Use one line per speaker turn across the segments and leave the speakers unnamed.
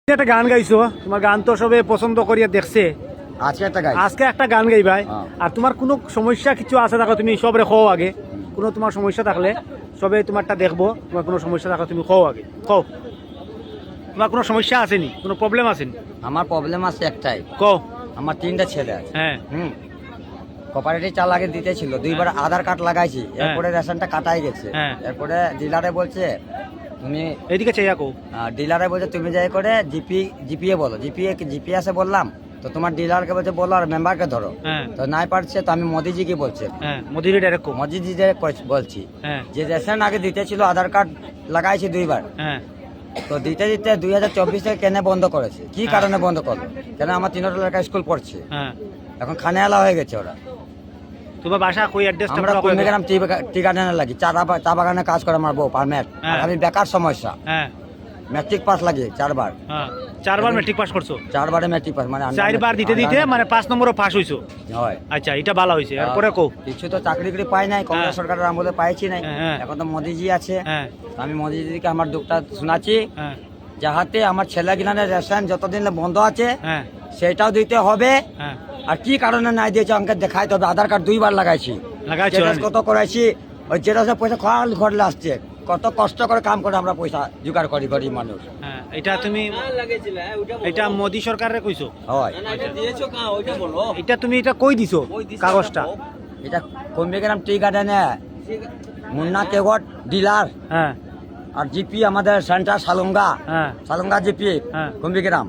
একটা গান গাইছো, তোমার গান তো সবে পছন্দ করিয়া দেখছে। আজকে একটা গান গাইবাই। আর তোমার কোনো সমস্যা কিছু আছে দেখো, তুমি সবরে কও আগে। কোনো তোমার সমস্যা থাকলে সবে তোমারটা দেখবো। তোমার কোনো সমস্যা থাকলে তুমি কও আগে, কও। তোমার কোনো সমস্যা আসেনি, কোনো প্রবলেম আসেনি?
আমার প্রবলেম আছে একটাই।
কও।
আমার 3টা ছেলে আছে।
হ্যাঁ।
কোপারেটিভ চাল আগে দিতেছিল, 2বার আধার কার্ড লাগাইছি, এরপরে রেশনটা কাটাই গেছে। এরপরে ডিলারে বলছে তুমি
এদিকে চাইয়া কও।
ডিলারে বলছে তুমি যাই করে জিপিএ বলো। জিপিএসে বললাম তো তোমার ডিলারকে বলছে বলো আর মেম্বারকে ধরো। তো নাই পারছে তো আমি মোদিজিকে বলছি।
মোদিজি ডাইরেক্ট কও।
মোদিজি বলছি যে রেশন আগে দিতেছিল, আধার কার্ড লাগাইছি 2বার। তো দিতে 2024 থেকে কেন বন্ধ করেছে, কি কারণে বন্ধ করলো? কেন আমার 3টা লড়কা স্কুল পড়ছে, এখন খানেওয়ালা হয়ে গেছে ওরা।
তোমার বাসা কই, অ্যাড্রেসটা?
আমরা কুমিগ্রাম টি গার্ডেনে লাগি, চা বাগানে কাজ করে আমার বউ পারমেট। আমি বেকার সমস্যা। ম্যাট্রিক পাস লাগে 4বার।
4বার ম্যাট্রিক পাস করছো?
4বারে ম্যাট্রিক পাস, মানে
4বার দিতে দিতে মানে 5 নম্বরও পাস হইছো।
হয়।
আচ্ছা, এটা ভালো হইছে। এরপরে কও।
কিছু তো চাকরি পাই নাই, কংগ্রেস সরকারের আমলে পাইছি নাই। এখন তো মোদিজি আছে। আমি মোদিজিকে আমার দুঃখটা শোনাচ্ছি, যাহাতে আমার ছেলে গিলানের রেশন যতদিন বন্ধ আছে সেটাও দিতে হবে। আর কি কারণে নাই দিয়েছে আমাকে দেখাইতে হবে। আধার কার্ড 2বার লাগাইছি, কত করাইছি, ওই যেটা পয়সা ঘরলে আসছে। কত কষ্ট করে কাম করে আমরা পয়সা জোগাড় করি গরিব মানুষ।
এটা তুমি এটা মোদি সরকারে কইছো?
হয়।
এটা তুমি এটা কই দিছো কাগজটা?
এটা কুম্বিগ্রাম টি গার্ডেনে মুন্না কেগট ডিলার। আর জিপি আমাদের সেন্টার সালুঙ্গা জিপি কুম্বিগ্রাম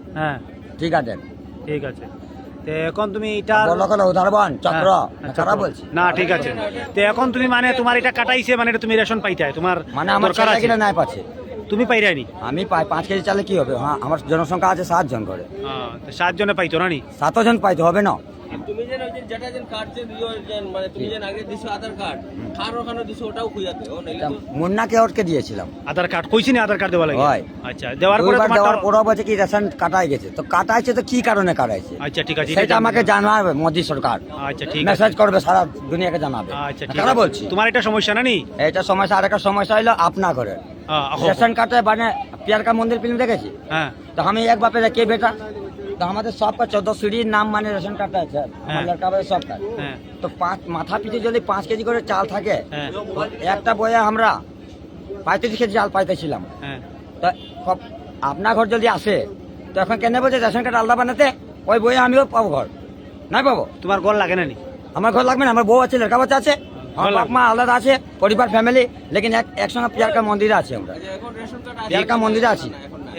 টি গার্ডেন।
ঠিক আছে। এখন তুমি এটা
উদাহরণ চক্র খারাপ বলছি
না, ঠিক আছে। তো এখন তুমি মানে তোমার এটা কাটাইছে, মানে তুমি রেশন পাইতাই, তোমার
মানে আমার ছেলে কিনা নাই পাচ্ছে,
তুমি পাইরাইনি?
আমি পাই 5 কেজি চালে কি হবে? হ্যাঁ, আমার জনসংখ্যা আছে 7 জন করে।
7 জনে পাইতো না নি?
7 জন পাইতে হবে না।
তুমি যেন ওই যে যেটা যেন কার্ড যে মানে তুমি যেন আগে দিছো আধার কার্ড, কার ওখানে দিছো ওটাও খুঁজাতে ও নাইলে তো
মুন্নাকে ওরকে দিয়েছিলাম
আধার কার্ড। কইছি না আধার কার্ড দেওয়া লাগে?
হয়।
আচ্ছা, দেওয়ার পরে
তোমার দেওয়ার পরে বলছে কি রেশন কাটাই গেছে। তো কাটাইছে তো কি কারণে কাটাইছে?
আচ্ছা, ঠিক আছে,
সেটা আমাকে জানাবে মোদি সরকার।
আচ্ছা, ঠিক আছে,
মেসেজ করবে, সারা দুনিয়াকে জানাবে।
আচ্ছা, ঠিক
আছে বলছি।
তোমার এটা সমস্যা না নি?
এটা সমস্যা। আর একটা সমস্যা হলো আপনার ঘরে রেশন কার্ডে মানে পিয়ারকা মন্দির ফিল্ম দেখেছি। তো আমি এক বাপে কে বেটা, তো আমাদের সবকা 14 সিঁড়ির নাম মানে রেশন কার্ডটা আছে আমার লড়কা ভাই সব কার্ড। তো মাথা পিছু যদি 5 কেজি করে চাল থাকে, একটা বইয়ে আমরা 35 কেজি চাল পাইতেছিলাম। তো আপনার ঘর যদি আসে তো এখন কেন বলছে রেশন কার্ড আলাদা বানাতে? ওই বইয়ে আমিও পাবো ঘর, নাই পাবো?
তোমার ঘর লাগে না নি?
আমার ঘর লাগবে না, আমার বউ আছে, লড়কা বাচ্চা আছে, আমার বাপ মা আলাদা আছে, পরিবার ফ্যামিলি, লেকিন একসঙ্গে পিয়ারকা মন্দিরে আছে। আমরা পিয়ারকা মন্দিরে আছি।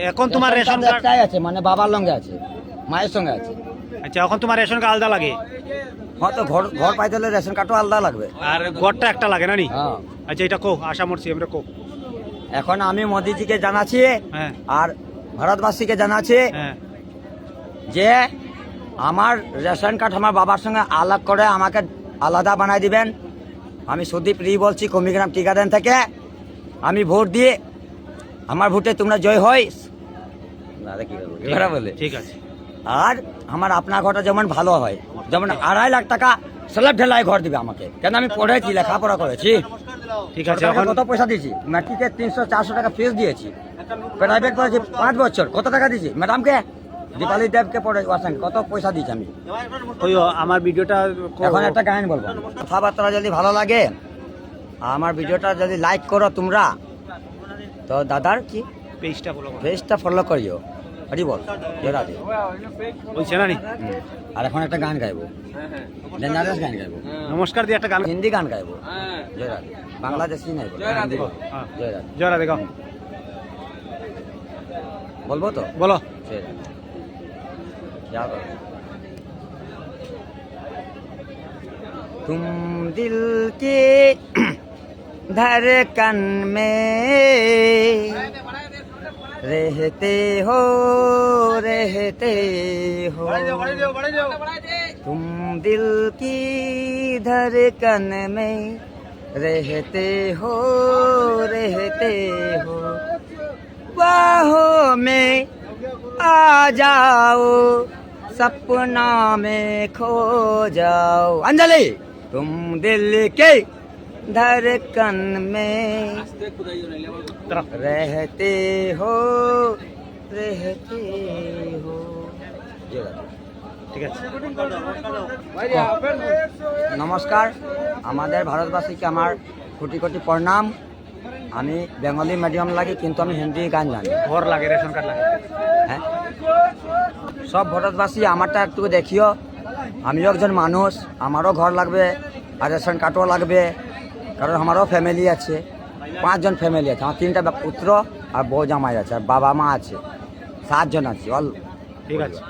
এখন তোমার রেশন কার্ড
আছে, মানে বাবার সঙ্গে আছে, মায়ের সঙ্গে আছে।
আচ্ছা, এখন তোমার রেশন কার্ড আলাদা লাগে?
হ্যাঁ, তো ঘর পাইতে হলে রেশন কার্ডও আলাদা লাগবে।
আর ঘরটা একটা লাগে না নি?
হ্যাঁ।
আচ্ছা, এটা কো, আশা মরছি আমরা কো।
এখন আমি মোদিজিকে জানাচ্ছি আর ভারতবাসীকে জানাচ্ছি যে আমার রেশন কার্ড আমার বাবার সঙ্গে আলাদা করে আমাকে আলাদা বানাই দিবেন। আমি সুদীপ রি বলছি, কুম্বিগ্রাম টি গার্ডেন থেকে। আমি ভোট দিয়ে আমার ভোটে তোমরা জয় হয় বলে।
ঠিক আছে।
আর আমার আপনার ঘরটা যেমন ভালো হয়, যেমন 2.5 লাখ টাকা স্ল্যাব ঢেলাই ঘর দিবে আমাকে। কেন আমি পড়েছি, লেখাপড়া করেছি।
ঠিক আছে।
এখন কত পয়সা দিয়েছি? ম্যাট্রিকে 300-400 টাকা ফিস দিয়েছি। প্রাইভেট করেছি 5 বছর, কত টাকা দিয়েছি? ম্যাডামকে দীপালি দেবকে পড়ে কত পয়সা দিয়েছি আমি।
আমার ভিডিওটা
এখন একটা গান বলবো, কথাবার্তা যদি ভালো লাগে, আমার ভিডিওটা যদি লাইক করো তোমরা, তো দাদার কি পেজটা ফলো করিও। হরি বল, জয় রাধে।
বলছে না নি?
আর এখন একটা গান গাইবো, ডেঞ্জারাস গান গাইবো।
নমস্কার দিয়ে একটা গান,
হিন্দি গান গাইবো। জয় রাধে। বাংলাদেশি নাই, জয় রাধে।
জয় রাধে গাও।
বলবো তো?
বলো।
জয় রাধে। क्या करो? तुम दिल के धड़कन में रहते हो तुम दिल की धड़कन में रहते हो बाहों में आ जाओ, सपना में खो जाओ। अंजलि, तुम दिल के धड़कन में रहते हो रहते हो।
ঠিক আছে।
নমস্কার, আমাদের ভারতবাসীকে আমার কোটি কোটি প্রণাম। আমি বেঙ্গলি মিডিয়াম লাগে, কিন্তু আমি হিন্দি গান জানি।
ঘর লাগে, রেশন কার্ড লাগে।
হ্যাঁ, সব ভারতবাসী আমারটা একটু দেখিও। আমিও একজন মানুষ, আমারও ঘর লাগবে আর রেশন কার্ডও লাগবে, কারণ আমারও ফ্যামিলি আছে। 5 জন ফ্যামিলি আছে, আমার 3টা পুত্র আর বউ জামাই আছে, আর বাবা মা আছে, 7 জন আছে অল।
ঠিক আছে।